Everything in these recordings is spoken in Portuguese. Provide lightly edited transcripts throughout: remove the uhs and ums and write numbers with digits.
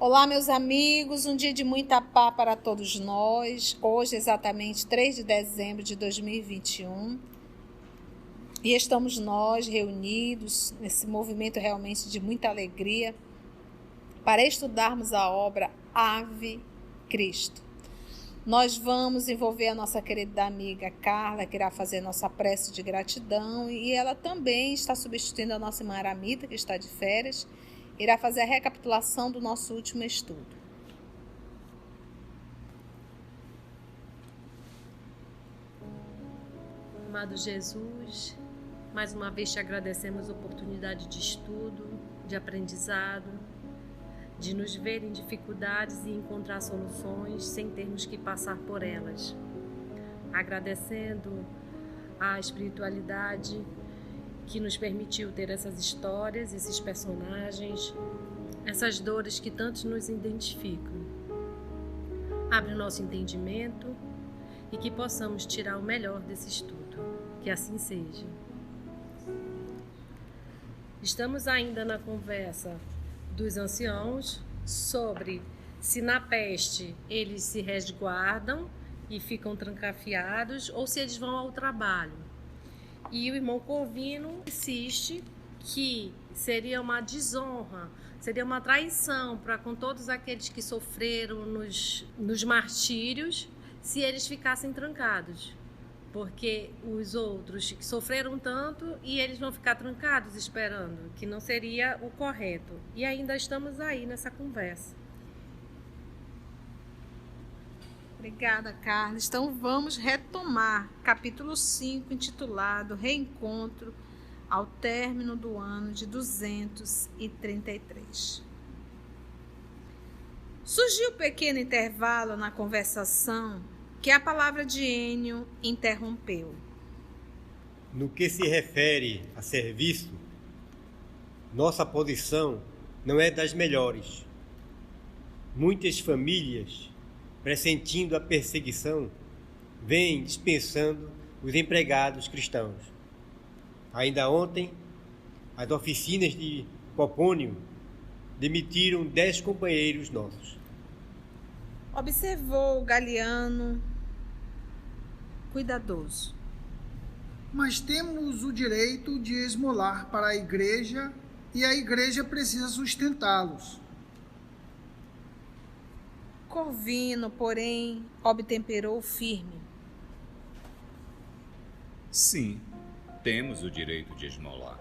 Olá, meus amigos, um dia de muita paz para todos nós. Hoje, exatamente 3 de dezembro de 2021. E estamos nós reunidos nesse movimento realmente de muita alegria para estudarmos a obra Ave Cristo. Nós vamos envolver a nossa querida amiga Carla, que irá fazer nossa prece de gratidão, e ela também está substituindo a nossa irmã Aramita, que está de férias. Irá fazer a recapitulação do nosso último estudo. Amado Jesus, mais uma vez te agradecemos a oportunidade de estudo, de aprendizado, de nos ver em dificuldades e encontrar soluções sem termos que passar por elas. Agradecendo a espiritualidade que nos permitiu ter essas histórias, esses personagens, essas dores que tantos nos identificam. Abre o nosso entendimento e que possamos tirar o melhor desse estudo. Que assim seja. Estamos ainda na conversa dos anciãos sobre se na peste eles se resguardam e ficam trancafiados ou se eles vão ao trabalho. E o irmão Corvino insiste que seria uma desonra, seria uma traição para com todos aqueles que sofreram nos martírios se eles ficassem trancados. Porque os outros que sofreram tanto e eles vão ficar trancados esperando, que não seria o correto. E ainda estamos aí nessa conversa. Obrigada, Carla. Então vamos retomar capítulo 5, intitulado Reencontro ao término do ano de 233. Surgiu um pequeno intervalo na conversação que a palavra de Ênio interrompeu. No que se refere a serviço, nossa posição não é das melhores. Muitas famílias, pressentindo a perseguição, vêm dispensando os empregados cristãos. Ainda ontem, as oficinas de Popônio demitiram 10 companheiros nossos. Observou Galiano, cuidadoso. Mas temos o direito de esmolar para a igreja e a igreja precisa sustentá-los. Corvino, porém, obtemperou firme. Sim, temos o direito de esmolar.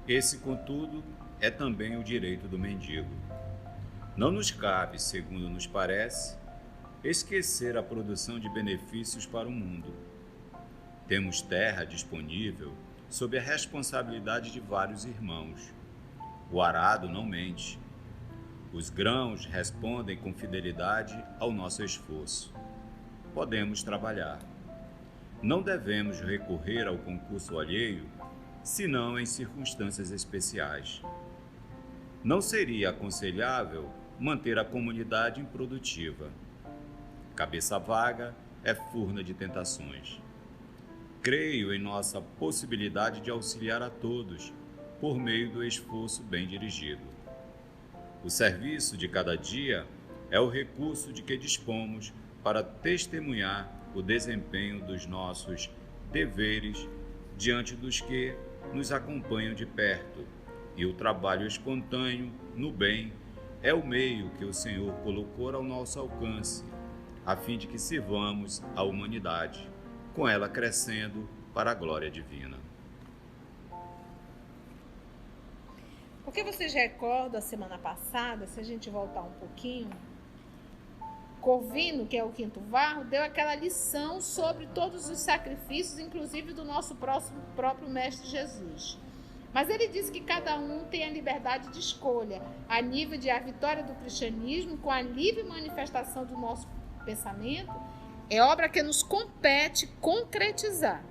Esse, contudo, é também o direito do mendigo. Não nos cabe, segundo nos parece, esquecer a produção de benefícios para o mundo. Temos terra disponível sob a responsabilidade de vários irmãos. O arado não mente. Os grãos respondem com fidelidade ao nosso esforço. Podemos trabalhar. Não devemos recorrer ao concurso alheio, senão em circunstâncias especiais. Não seria aconselhável manter a comunidade improdutiva. Cabeça vaga é furna de tentações. Creio em nossa possibilidade de auxiliar a todos por meio do esforço bem dirigido. O serviço de cada dia é o recurso de que dispomos para testemunhar o desempenho dos nossos deveres diante dos que nos acompanham de perto, e o trabalho espontâneo no bem é o meio que o Senhor colocou ao nosso alcance, a fim de que sirvamos a humanidade, com ela crescendo para a glória divina. Porque vocês recordam a semana passada, se a gente voltar um pouquinho, Corvino, que é o quinto varro, deu aquela lição sobre todos os sacrifícios, inclusive do nosso próprio Mestre Jesus. Mas ele disse que cada um tem a liberdade de escolha, a nível de a vitória do cristianismo, com a livre manifestação do nosso pensamento, é obra que nos compete concretizar.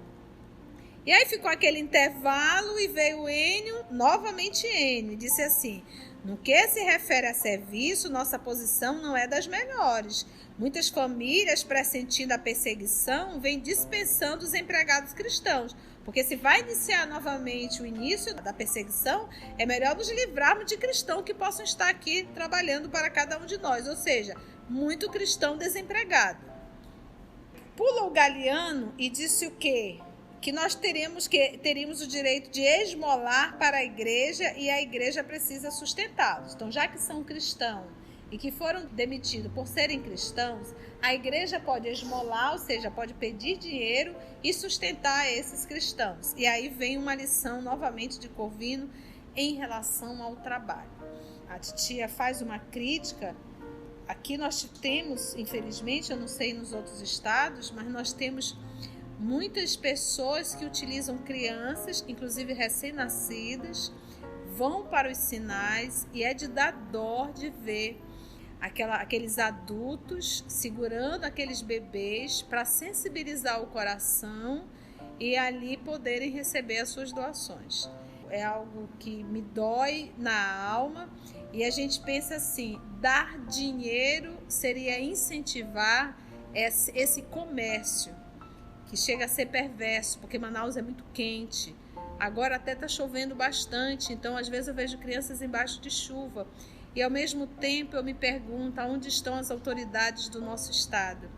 E aí ficou aquele intervalo e veio Enio, novamente Enio, disse assim: no que se refere a serviço, nossa posição não é das melhores. Muitas famílias, pressentindo a perseguição, vêm dispensando os empregados cristãos. Porque se vai iniciar novamente o início da perseguição, é melhor nos livrarmos de cristãos que possam estar aqui trabalhando para cada um de nós. Ou seja, muito cristão desempregado. Pula o Galiano e disse o quê? Que nós teríamos o direito de esmolar para a igreja e a igreja precisa sustentá-los. Então, já que são cristãos e que foram demitidos por serem cristãos, a igreja pode esmolar, ou seja, pode pedir dinheiro e sustentar esses cristãos. E aí vem uma lição novamente de Corvino em relação ao trabalho. A titia faz uma crítica. Aqui nós temos, infelizmente, eu não sei nos outros estados, mas nós temos muitas pessoas que utilizam crianças, inclusive recém-nascidas, vão para os sinais e é de dar dó de ver aqueles adultos segurando aqueles bebês para sensibilizar o coração e ali poderem receber as suas doações. É algo que me dói na alma e a gente pensa assim, dar dinheiro seria incentivar esse comércio, que chega a ser perverso, porque Manaus é muito quente. Agora até está chovendo bastante, então às vezes eu vejo crianças embaixo de chuva. E ao mesmo tempo eu me pergunto onde estão as autoridades do nosso estado.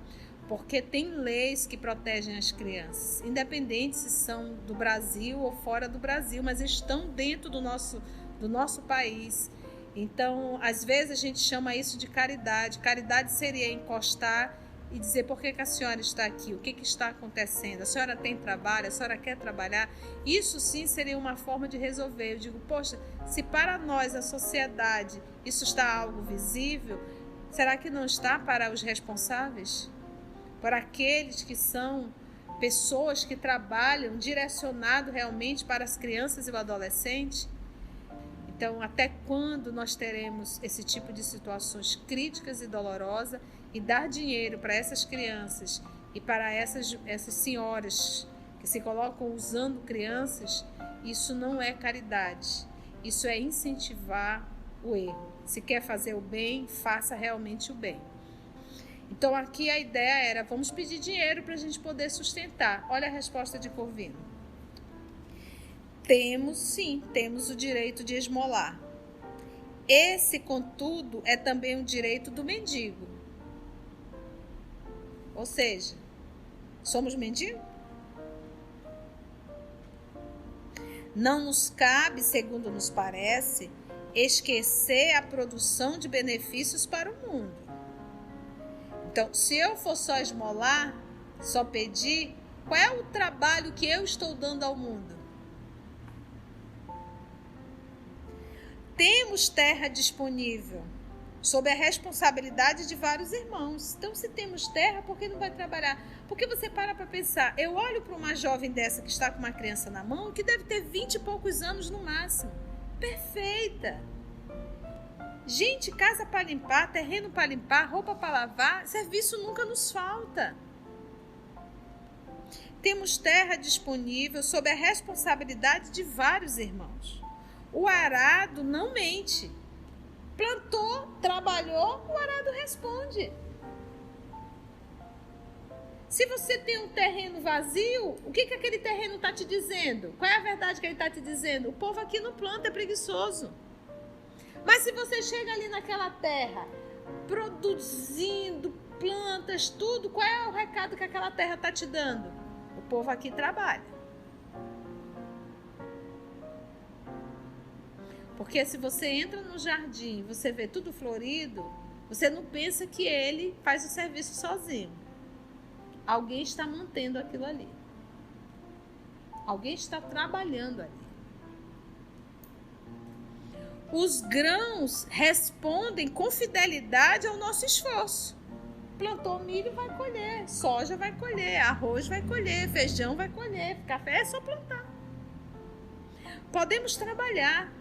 Porque tem leis que protegem as crianças, independente se são do Brasil ou fora do Brasil, mas estão dentro do nosso país. Então, às vezes a gente chama isso de caridade. Caridade seria encostar e dizer por que a senhora está aqui, o que está acontecendo, a senhora tem trabalho, a senhora quer trabalhar. Isso sim seria uma forma de resolver. Eu digo, poxa, se para nós, a sociedade, isso está algo visível, será que não está para os responsáveis? Para aqueles que são pessoas que trabalham direcionado realmente para as crianças e o adolescente? Então, até quando nós teremos esse tipo de situações críticas e dolorosas e dar dinheiro para essas crianças e para essas senhoras que se colocam usando crianças? Isso não é caridade, isso é incentivar o erro. Se quer fazer o bem, faça realmente o bem. Então, aqui a ideia era, vamos pedir dinheiro para a gente poder sustentar. Olha a resposta de Corvino. Temos o direito de esmolar. Esse, contudo, é também um direito do mendigo. Ou seja, somos mendigos? Não nos cabe, segundo nos parece, esquecer a produção de benefícios para o mundo. Então, se eu for só esmolar, só pedir, qual é o trabalho que eu estou dando ao mundo? Temos terra disponível, sob a responsabilidade de vários irmãos. Então, se temos terra, por que não vai trabalhar? Porque você para pensar, eu olho para uma jovem dessa que está com uma criança na mão, que deve ter 20 e poucos anos no máximo. Perfeita! Gente, casa para limpar, terreno para limpar, roupa para lavar, serviço nunca nos falta. Temos terra disponível sob a responsabilidade de vários irmãos. O arado não mente. Plantou, trabalhou, o arado responde. Se você tem um terreno vazio, o que aquele terreno está te dizendo? Qual é a verdade que ele está te dizendo? O povo aqui não planta, é preguiçoso. Mas se você chega ali naquela terra, produzindo plantas, tudo, qual é o recado que aquela terra está te dando? O povo aqui trabalha. Porque se você entra no jardim, você vê tudo florido, você não pensa que ele faz o serviço sozinho. Alguém está mantendo aquilo ali. Alguém está trabalhando ali. Os grãos respondem com fidelidade ao nosso esforço. Plantou milho, vai colher. Soja vai colher. Arroz vai colher. Feijão vai colher. Café é só plantar. Podemos trabalhar.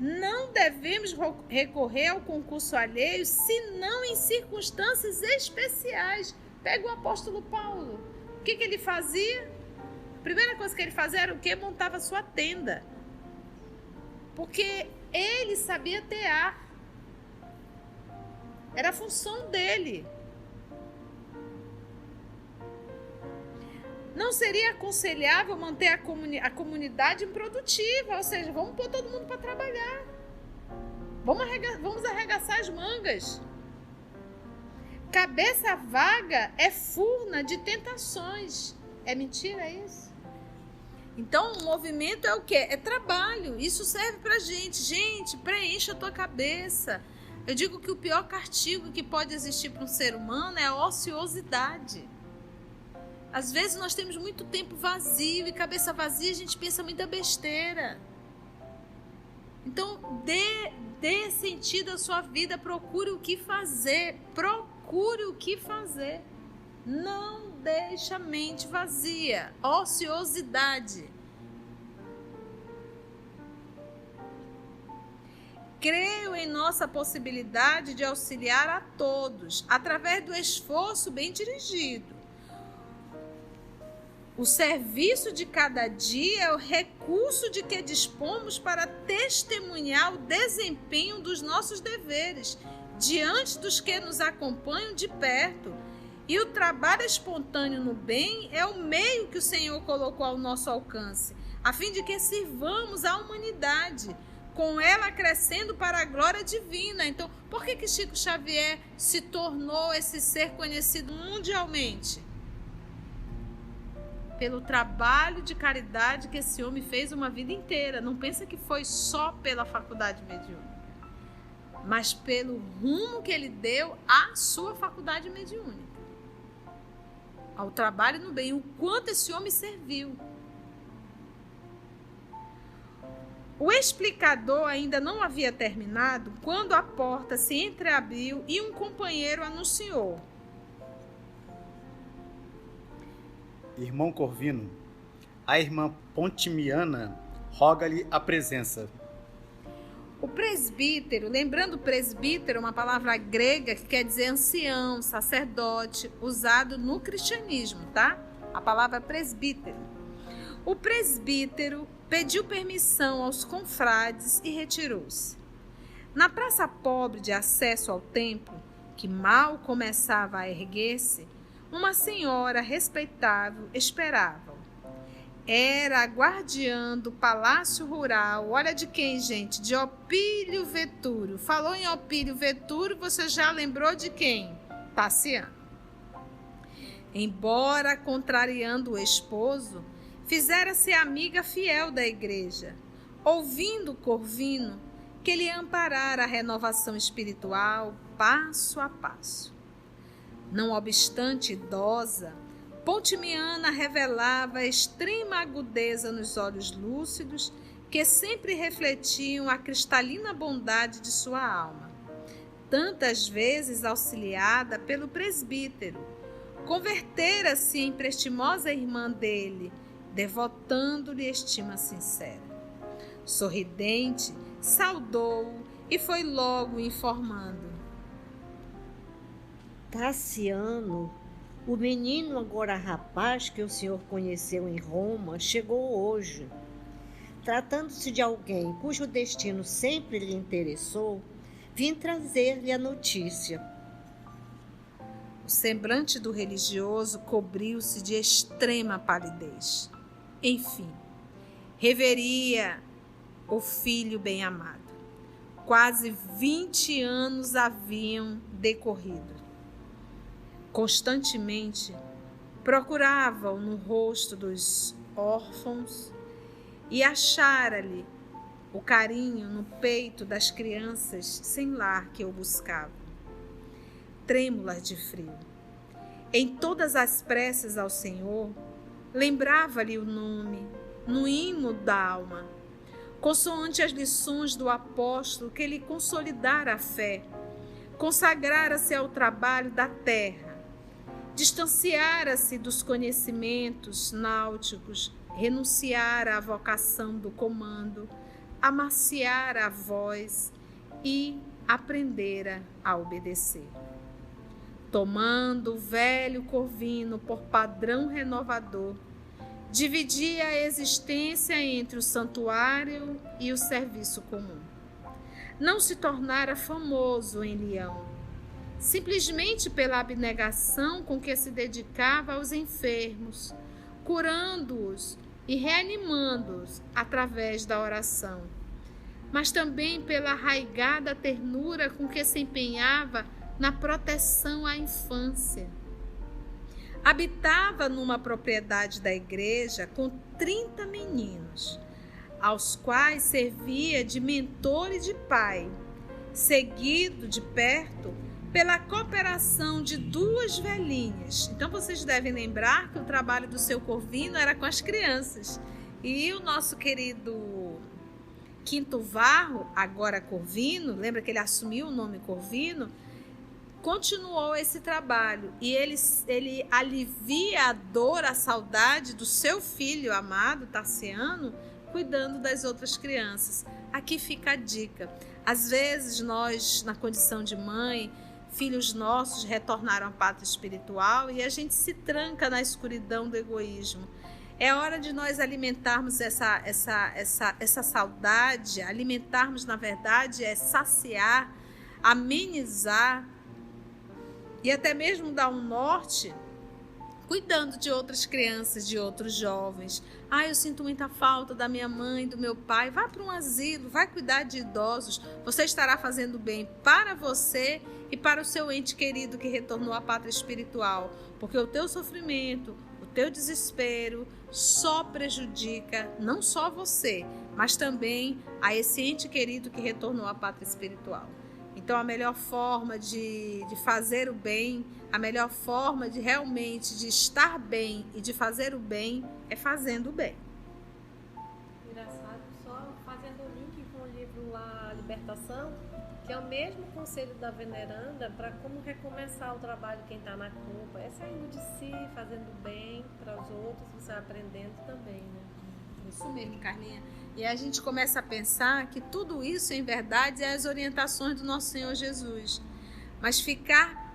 Não devemos recorrer ao concurso alheio, senão em circunstâncias especiais. Pega o apóstolo Paulo. O que ele fazia? primeira coisa que ele fazia era o quê? Montava sua tenda. Porque ele sabia tear. Era a função dele. Não seria aconselhável manter a comunidade improdutiva, ou seja, vamos pôr todo mundo para trabalhar. Vamos arregaçar as mangas. Cabeça vaga é furna de tentações. É mentira isso? Então, o movimento é o quê? É trabalho. Isso serve pra gente. Gente, preencha a tua cabeça. Eu digo que o pior castigo que pode existir para um ser humano é a ociosidade. Às vezes nós temos muito tempo vazio e cabeça vazia a gente pensa muita besteira. Então, dê sentido à sua vida, procure o que fazer. Procure o que fazer. Não deixe a mente vazia. Ociosidade. Creio em nossa possibilidade de auxiliar a todos, através do esforço bem dirigido. O serviço de cada dia é o recurso de que dispomos para testemunhar o desempenho dos nossos deveres diante dos que nos acompanham de perto. E o trabalho espontâneo no bem é o meio que o Senhor colocou ao nosso alcance, a fim de que sirvamos à humanidade, com ela crescendo para a glória divina. Então, por que Chico Xavier se tornou esse ser conhecido mundialmente? Pelo trabalho de caridade que esse homem fez uma vida inteira. Não pensa que foi só pela faculdade mediúnica, mas pelo rumo que ele deu à sua faculdade mediúnica, ao trabalho no bem, o quanto esse homem serviu. O explicador ainda não havia terminado quando a porta se entreabriu e um companheiro anunciou: Irmão Corvino, a irmã Pontimiana roga-lhe a presença. O presbítero, lembrando presbítero, uma palavra grega que quer dizer ancião, sacerdote, usado no cristianismo, tá? A palavra presbítero. O presbítero pediu permissão aos confrades e retirou-se. Na praça pobre de acesso ao templo, que mal começava a erguer-se, uma senhora respeitável esperava. Era a guardiã do palácio rural. Olha de quem, gente? De Opílio Vetúrio. Falou em Opílio Vetúrio, você já lembrou de quem? Tassiano. Embora contrariando o esposo, fizera-se amiga fiel da igreja, ouvindo Corvino que lhe amparara a renovação espiritual passo a passo. Não obstante idosa, Pontimiana revelava extrema agudeza nos olhos lúcidos que sempre refletiam a cristalina bondade de sua alma, tantas vezes auxiliada pelo presbítero. Convertera-se em prestimosa irmã dele, devotando-lhe estima sincera. Sorridente, saudou-o e foi logo informando: Tassiano, o menino agora rapaz que o senhor conheceu em Roma, chegou hoje. Tratando-se de alguém cujo destino sempre lhe interessou, vim trazer-lhe a notícia. O semblante do religioso cobriu-se de extrema palidez. Enfim, reveria o filho bem-amado. Quase 20 anos haviam decorrido. Constantemente procurava-o no rosto dos órfãos e achara-lhe o carinho no peito das crianças sem lar que o buscavam, trêmulas de frio. Em todas as preces ao Senhor, lembrava-lhe o nome, no hino da alma, consoante as lições do apóstolo que lhe consolidara a fé, consagrara-se ao trabalho da terra, distanciara-se dos conhecimentos náuticos, renunciara à vocação do comando, amaciara a voz e aprendera a obedecer. Tomando o velho Corvino por padrão renovador, Dividia a existência entre o santuário e o serviço comum. Não se tornara famoso em Lyon, simplesmente pela abnegação com que se dedicava aos enfermos, curando-os e reanimando-os através da oração, mas também pela arraigada ternura com que se empenhava na proteção à infância. Habitava numa propriedade da igreja com 30 meninos, aos quais servia de mentor e de pai, seguido de perto pela cooperação de 2 velhinhas. Então vocês devem lembrar que o trabalho do seu Corvino era com as crianças. E o nosso querido Quinto Varro, agora Corvino, lembra que ele assumiu o nome Corvino, continuou esse trabalho e ele alivia a dor, a saudade do seu filho amado, Tarciano, cuidando das outras crianças. Aqui fica a dica. Às vezes nós, na condição de mãe, filhos nossos retornaram à pátria espiritual e a gente se tranca na escuridão do egoísmo. É hora de nós alimentarmos essa saudade, alimentarmos, na verdade, saciar, amenizar, e até mesmo dar um norte, cuidando de outras crianças, de outros jovens. Eu sinto muita falta da minha mãe, do meu pai. Vá para um asilo, vai cuidar de idosos. Você estará fazendo bem para você e para o seu ente querido que retornou à pátria espiritual. Porque o teu sofrimento, o teu desespero só prejudica não só você, mas também a esse ente querido que retornou à pátria espiritual. Então, a melhor forma de fazer o bem, a melhor forma de realmente de estar bem e de fazer o bem é fazendo o bem. Engraçado, só fazendo o link com o livro lá, Libertação, que é o mesmo conselho da veneranda para como recomeçar o trabalho quem está na culpa. É saindo de si, fazendo bem para os outros, você vai aprendendo também, né? Isso mesmo, Carlinha. E a gente começa a pensar que tudo isso, em verdade, é as orientações do nosso Senhor Jesus. Mas ficar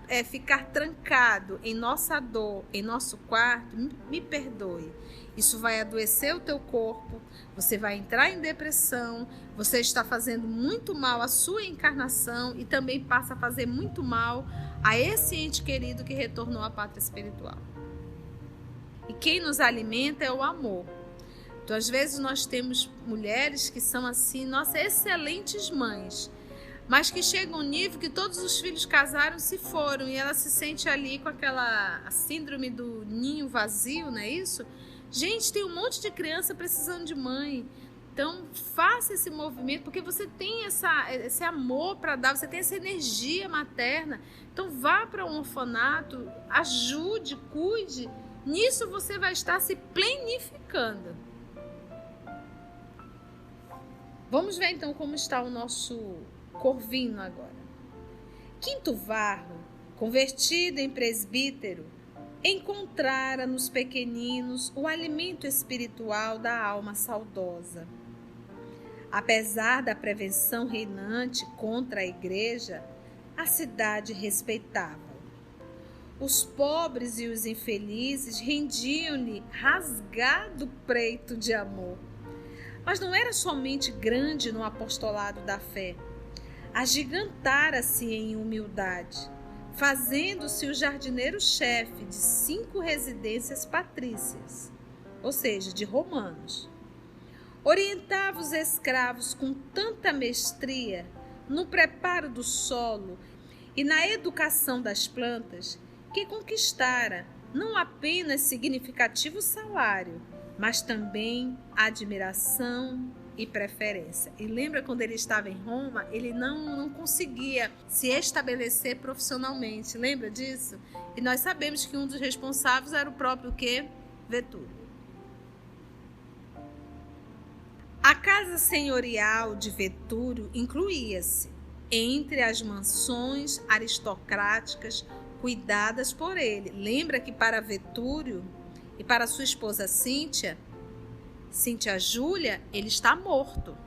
trancado em nossa dor, em nosso quarto, me perdoe. Isso vai adoecer o teu corpo, você vai entrar em depressão, você está fazendo muito mal à sua encarnação e também passa a fazer muito mal a esse ente querido que retornou à pátria espiritual. E quem nos alimenta é o amor. Então, às vezes, nós temos mulheres que são assim, nossa, excelentes mães, mas que chegam a um nível que todos os filhos casaram e se foram, e ela se sente ali com a síndrome do ninho vazio, não é isso? Gente, tem um monte de criança precisando de mãe. Então, faça esse movimento, porque você tem esse amor para dar, você tem essa energia materna. Então, vá para um orfanato, ajude, cuide. Nisso você vai estar se plenificando. Vamos ver então como está o nosso Corvino agora. Quinto Varro, convertido em presbítero, encontrara nos pequeninos o alimento espiritual da alma saudosa. Apesar da prevenção reinante contra a igreja, a cidade respeitava. Os pobres e os infelizes rendiam-lhe rasgado preito de amor. Mas não era somente grande no apostolado da fé. Agigantara-se em humildade, fazendo-se o jardineiro-chefe de 5 residências patrícias, ou seja, de romanos. Orientava os escravos com tanta mestria no preparo do solo e na educação das plantas que conquistara não apenas significativo salário, mas também admiração e preferência. E lembra quando ele estava em Roma, ele não conseguia se estabelecer profissionalmente, lembra disso? E nós sabemos que um dos responsáveis era o próprio Vetúrio. A casa senhorial de Vetúrio incluía-se entre as mansões aristocráticas cuidadas por ele. Lembra que para Vetúrio e para sua esposa Cíntia Júlia, ele está morto.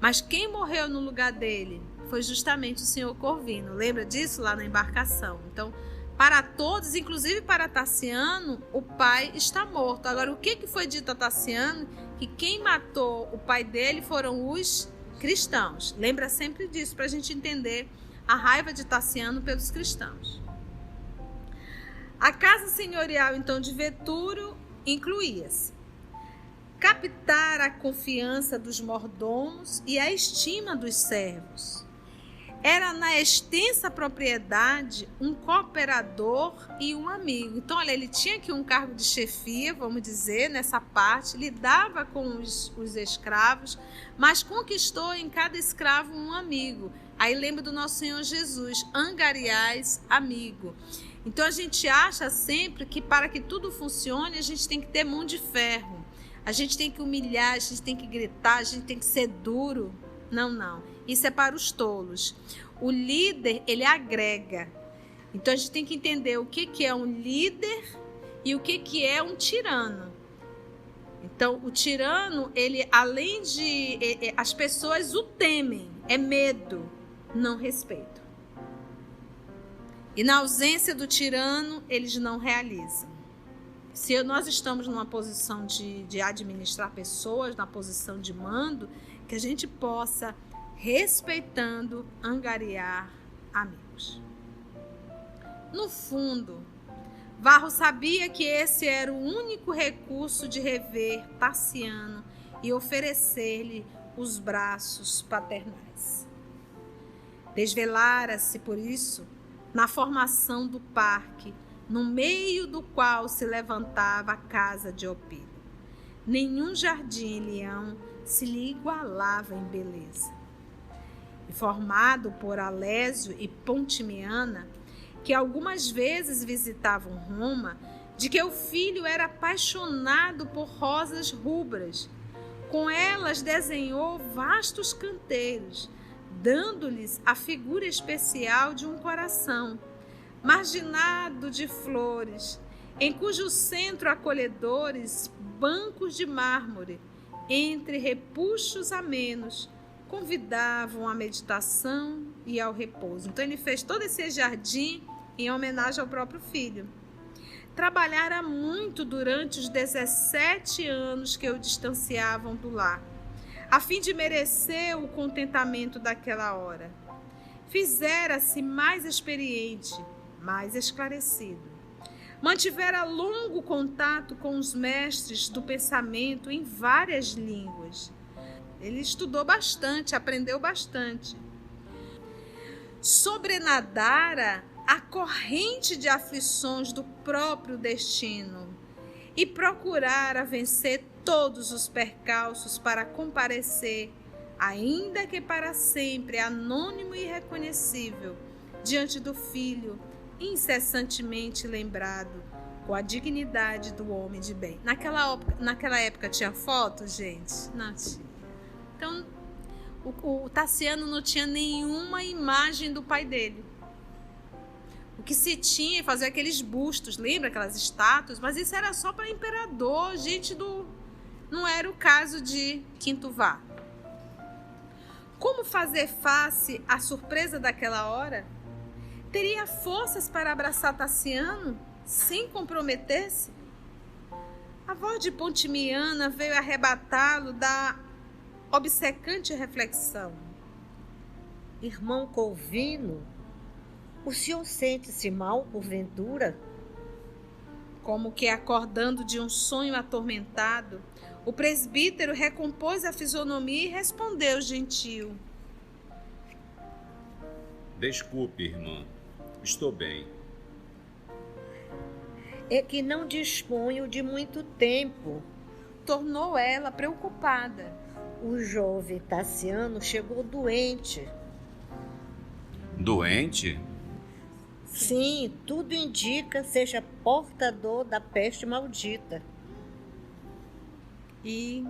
Mas quem morreu no lugar dele foi justamente o senhor Corvino. Lembra disso lá na embarcação? Então, Para todos, inclusive para Tassiano, o pai está morto. Agora, o que foi dito a Tassiano? Que quem matou o pai dele foram os cristãos. Lembra sempre disso, para a gente entender a raiva de Tassiano pelos cristãos. A casa senhorial, então, de Vetúrio incluía-se captar a confiança dos mordomos e a estima dos servos. Era na extensa propriedade um cooperador e um amigo. Então, olha, ele tinha aqui um cargo de chefia, vamos dizer, nessa parte, lidava com os escravos, mas conquistou em cada escravo um amigo. Aí lembra do nosso Senhor Jesus, angariais amigo. Então, a gente acha sempre que para que tudo funcione, a gente tem que ter mão de ferro. A gente tem que humilhar, a gente tem que gritar, a gente tem que ser duro. Não. Isso é para os tolos. O líder, ele agrega. Então, a gente tem que entender o que é um líder e o que é um tirano. Então, o tirano, ele, além de... as pessoas o temem. É medo, não respeito. E na ausência do tirano, eles não realizam. Se nós estamos numa posição de administrar pessoas, na posição de mando, que a gente possa, respeitando, angariar amigos. No fundo, Varro sabia que esse era o único recurso de rever Tassiano e oferecer-lhe os braços paternais. Desvelara-se, por isso, na formação do parque, no meio do qual se levantava a casa de Opílio. Nenhum jardim em Leão se lhe igualava em beleza. E formado por Alésio e Pontimiana, que algumas vezes visitavam Roma, de que o filho era apaixonado por rosas rubras. Com elas desenhou vastos canteiros, dando-lhes a figura especial de um coração, marginado de flores, em cujo centro acolhedores bancos de mármore, entre repuxos amenos, convidavam à meditação e ao repouso. Então ele fez todo esse jardim em homenagem ao próprio filho. Trabalhara muito durante os 17 anos que o distanciavam do lar, a fim de merecer o contentamento daquela hora. Fizera-se mais experiente, mais esclarecido. Mantivera longo contato com os mestres do pensamento em várias línguas. Ele estudou bastante, aprendeu bastante. Sobrenadara a corrente de aflições do próprio destino e procurara vencer todos os percalços para comparecer, ainda que para sempre anônimo e irreconhecível, diante do filho, incessantemente lembrado, com a dignidade do homem de bem. Naquela época tinha foto, gente? Não tinha. Então, o Tassiano não tinha nenhuma imagem do pai dele. O que se tinha é fazer aqueles bustos, lembra aquelas estátuas? Mas isso era só para imperador, gente do... Não era o caso de Quinto Varro. Como fazer face à surpresa daquela hora? Teria forças para abraçar Tassiano sem comprometer-se? A voz de Pontimiana veio arrebatá-lo da obcecante reflexão. Irmão Corvino, o senhor sente-se mal, porventura? Como que acordando de um sonho atormentado, o presbítero recompôs a fisionomia e respondeu gentil. Desculpe, irmã. Estou bem. É que não disponho de muito tempo. Tornou ela preocupada. O jovem Tassiano chegou doente. Doente? Sim, tudo indica seja portador da peste maldita. E,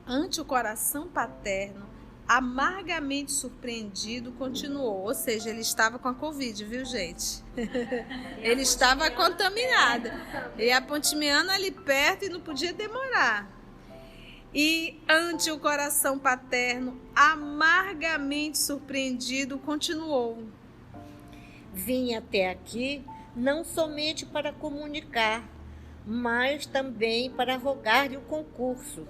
ante o coração paterno, amargamente surpreendido, continuou. Ou seja, ele estava com a Covid, viu, gente? Ele estava contaminado. E a Pontimiana ali perto e não podia demorar. E, ante o coração paterno, amargamente surpreendido, continuou. Vim até aqui não somente para comunicar, mas também para rogar-lhe o concurso.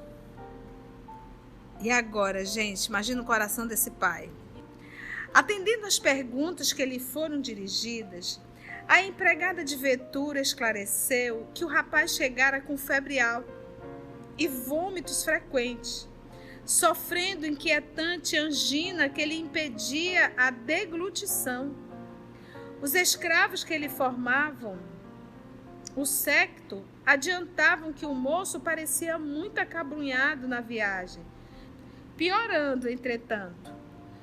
E agora, gente, imagina o coração desse pai. Atendendo às perguntas que lhe foram dirigidas, a empregada de Ventura esclareceu que o rapaz chegara com febre alta e vômitos frequentes, sofrendo inquietante angina que lhe impedia a deglutição. Os escravos que lhe formavam o séquito adiantavam que o moço parecia muito acabrunhado na viagem, piorando, entretanto,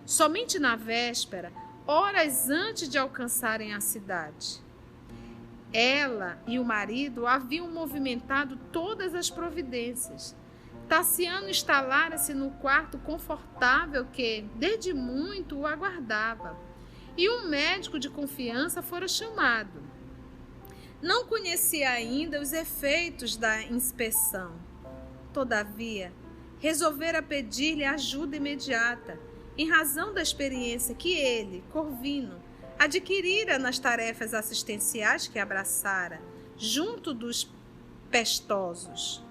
somente na véspera, horas antes de alcançarem a cidade. Ela e o marido haviam movimentado todas as providências. Tassiano instalara-se no quarto confortável que, desde muito, o aguardava, e um médico de confiança fora chamado. Não conhecia ainda os efeitos da inspeção. Todavia, resolvera pedir-lhe ajuda imediata, em razão da experiência que ele, Corvino, adquirira nas tarefas assistenciais que abraçara, junto dos pestosos.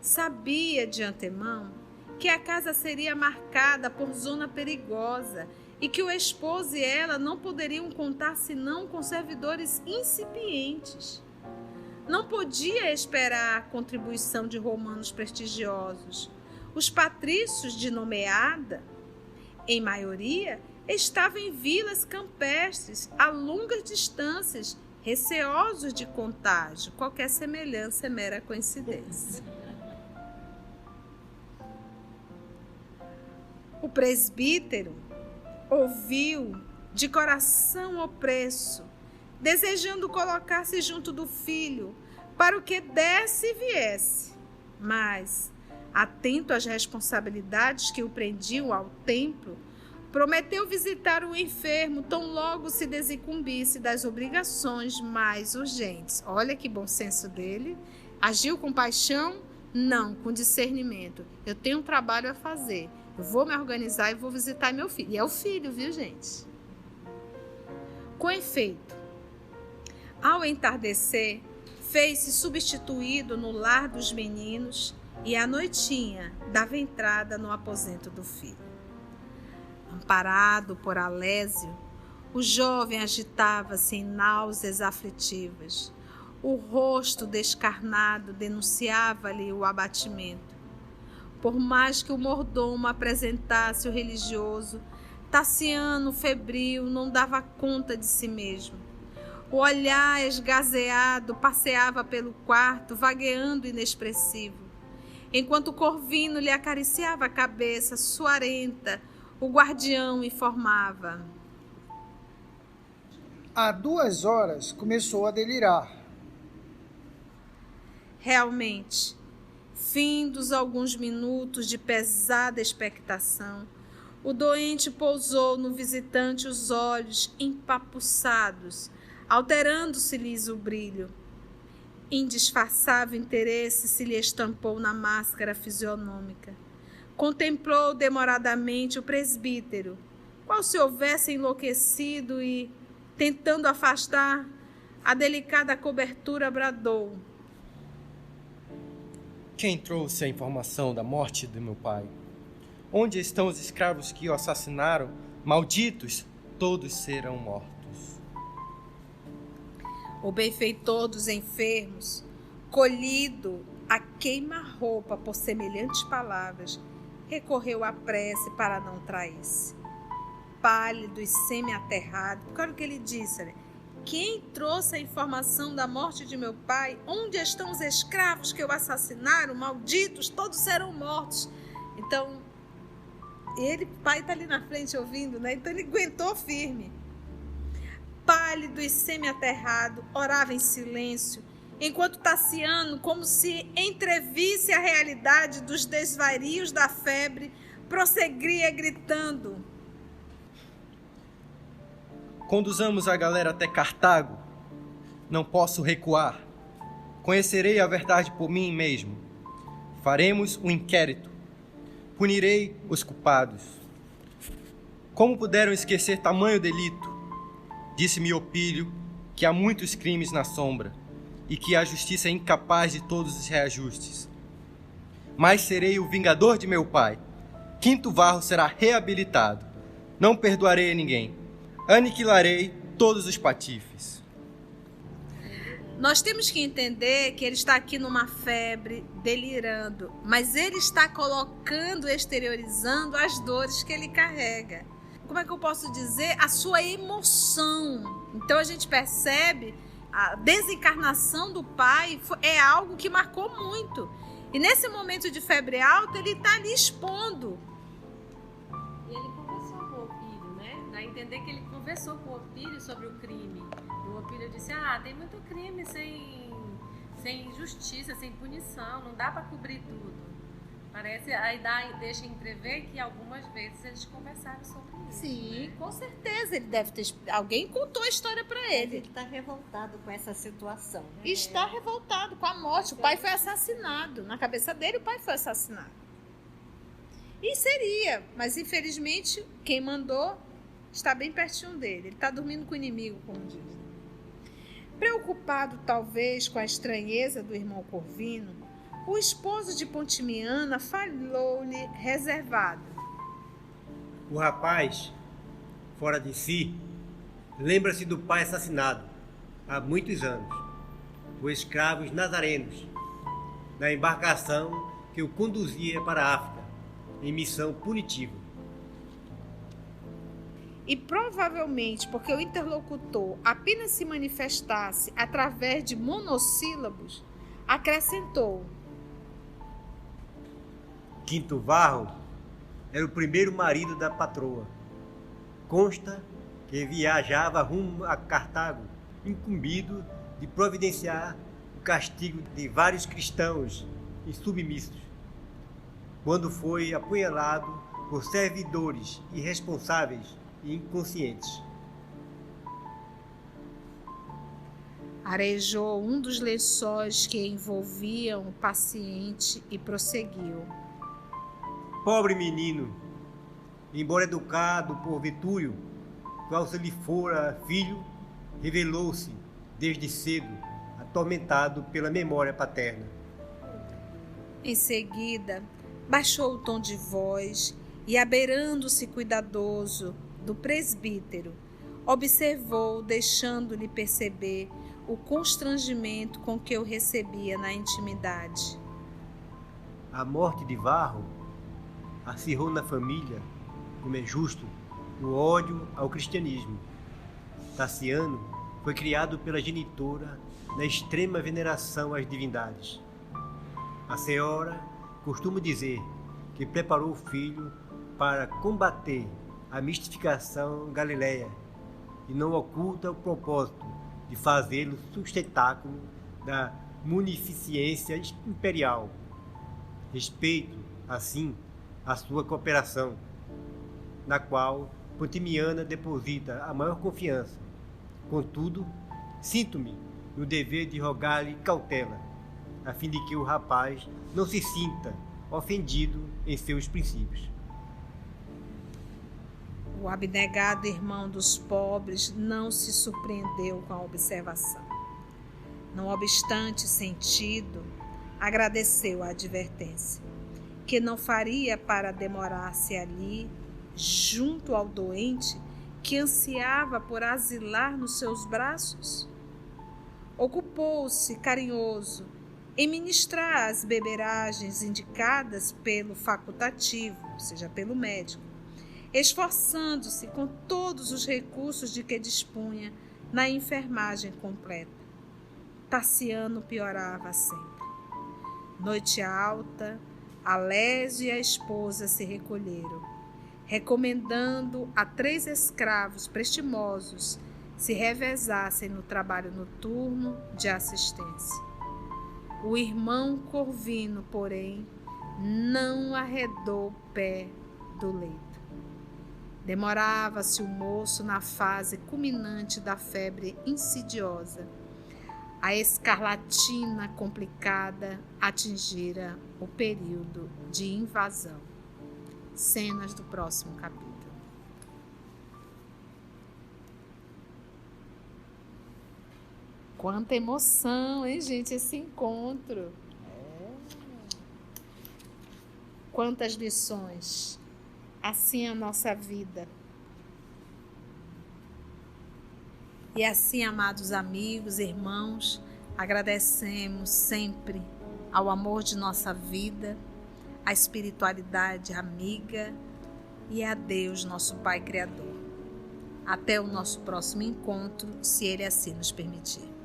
Sabia de antemão que a casa seria marcada por zona perigosa e que o esposo e ela não poderiam contar senão com servidores incipientes. Não podia esperar a contribuição de romanos prestigiosos. Os patrícios de nomeada, em maioria, estavam em vilas campestres a longas distâncias, receosos de contágio. Qualquer semelhança é mera coincidência. O presbítero ouviu de coração opresso, desejando colocar-se junto do filho, para o que desse e viesse. Mas, atento às responsabilidades que o prendiam ao templo, prometeu visitar o enfermo tão logo se desincumbisse das obrigações mais urgentes. Olha que bom senso dele. Agiu com paixão? Não, com discernimento. Eu tenho um trabalho a fazer. Eu vou me organizar e vou visitar meu filho. E é o filho, viu, gente? Com efeito, ao entardecer, fez-se substituído no lar dos meninos e à noitinha dava entrada no aposento do filho. Amparado por Alésio, o jovem agitava-se em náuseas aflitivas. O rosto descarnado denunciava-lhe o abatimento. Por mais que o mordomo apresentasse o religioso, Tassiano, febril, não dava conta de si mesmo. O olhar esgazeado passeava pelo quarto, vagueando inexpressivo. Enquanto Corvino lhe acariciava a cabeça, suarenta, o guardião informava. Há 2 horas começou a delirar. Realmente, findos alguns minutos de pesada expectação, o doente pousou no visitante os olhos empapuçados, alterando-se-lhes o brilho. Indisfarçável interesse se lhe estampou na máscara fisionômica. Contemplou demoradamente o presbítero, qual se houvesse enlouquecido e, tentando afastar a delicada cobertura, bradou. Quem trouxe a informação da morte de meu pai? Onde estão os escravos que o assassinaram? Malditos, todos serão mortos. O benfeitor dos enfermos, colhido a queima-roupa por semelhantes palavras, recorreu à prece para não trair-se. Pálido e semi-aterrado, porque olha o que ele disse, né? Quem trouxe a informação da morte de meu pai? Onde estão os escravos que o assassinaram? Malditos, todos serão mortos. Então, ele, pai, está ali na frente ouvindo, né? Então ele aguentou firme. Pálido e semi-aterrado, orava em silêncio, enquanto Tassiano, como se entrevisse a realidade dos desvarios da febre, prosseguia gritando. Conduzamos a galera até Cartago. Não posso recuar. Conhecerei a verdade por mim mesmo. Faremos um inquérito. Punirei os culpados. Como puderam esquecer tamanho delito? Disse-me Opílio que há muitos crimes na sombra e que a justiça é incapaz de todos os reajustes. Mas serei o vingador de meu pai. Quinto Varro será reabilitado. Não perdoarei a ninguém. Aniquilarei todos os patifes. Nós temos que entender que ele está aqui numa febre, delirando, mas ele está colocando, exteriorizando as dores que ele carrega. Como é que eu posso dizer? A sua emoção. Então a gente percebe a desencarnação do pai é algo que marcou muito. E nesse momento de febre alta, ele está ali expondo. E ele conversou com o Opílio, né? Dá a entender que ele conversou com o Opílio sobre o crime. E o Opílio disse, tem muito crime sem justiça, sem punição, não dá para cobrir tudo. Parece, deixa entrever que algumas vezes eles conversaram sobre isso. Sim, né? com certeza. Ele deve ter. Alguém contou a história para ele. Ele está revoltado com essa situação. Está revoltado com a morte. O pai foi assassinado. Na cabeça dele, o pai foi assassinado. E seria, mas infelizmente, quem mandou está bem pertinho dele. Ele está dormindo com o inimigo, como diz. Preocupado, talvez, com a estranheza do irmão Corvino, o esposo de Pontimiana falou-lhe reservado. O rapaz, fora de si, lembra-se do pai assassinado há muitos anos, por escravos nazarenos, na embarcação que o conduzia para a África, em missão punitiva. E provavelmente porque o interlocutor apenas se manifestasse através de monossílabos, acrescentou: Quinto Varro era o primeiro marido da patroa. Consta que viajava rumo a Cartago, incumbido de providenciar o castigo de vários cristãos insubmissos, quando foi apunhalado por servidores irresponsáveis e inconscientes. Arejou um dos lençóis que envolviam o paciente e prosseguiu. Pobre menino, embora educado por Vetúrio, qual se lhe fora filho, revelou-se desde cedo atormentado pela memória paterna. Em seguida, baixou o tom de voz e, abeirando-se cuidadoso do presbítero, observou, deixando-lhe perceber o constrangimento com que o recebia na intimidade. A morte de Varro acirrou na família, como é justo, o ódio ao cristianismo. Tassiano foi criado pela genitora na extrema veneração às divindades. A senhora costuma dizer que preparou o filho para combater a mistificação galileia e não oculta o propósito de fazê-lo sustentáculo da munificência imperial. Respeito, assim, a sua cooperação, na qual Pontimiana deposita a maior confiança. Contudo, sinto-me no dever de rogar-lhe cautela, a fim de que o rapaz não se sinta ofendido em seus princípios. O abnegado irmão dos pobres não se surpreendeu com a observação. Não obstante sentido, agradeceu a advertência, que não faria para demorar-se ali, junto ao doente que ansiava por asilar nos seus braços. Ocupou-se, carinhoso, em ministrar as beberagens indicadas pelo facultativo, ou seja, pelo médico, esforçando-se com todos os recursos de que dispunha na enfermagem completa. Tassiano piorava sempre. Noite alta, Alésio e a esposa se recolheram, recomendando a 3 escravos prestimosos se revezassem no trabalho noturno de assistência. O irmão Corvino, porém, não arredou o pé do leito. Demorava-se o moço na fase culminante da febre insidiosa. A escarlatina complicada atingira o período de invasão. Cenas do próximo capítulo. Quanta emoção, hein, gente, esse encontro. Quantas lições. Assim é a nossa vida. E assim, amados amigos, irmãos, agradecemos sempre ao amor de nossa vida, à espiritualidade amiga e a Deus, nosso Pai Criador. Até o nosso próximo encontro, se Ele assim nos permitir.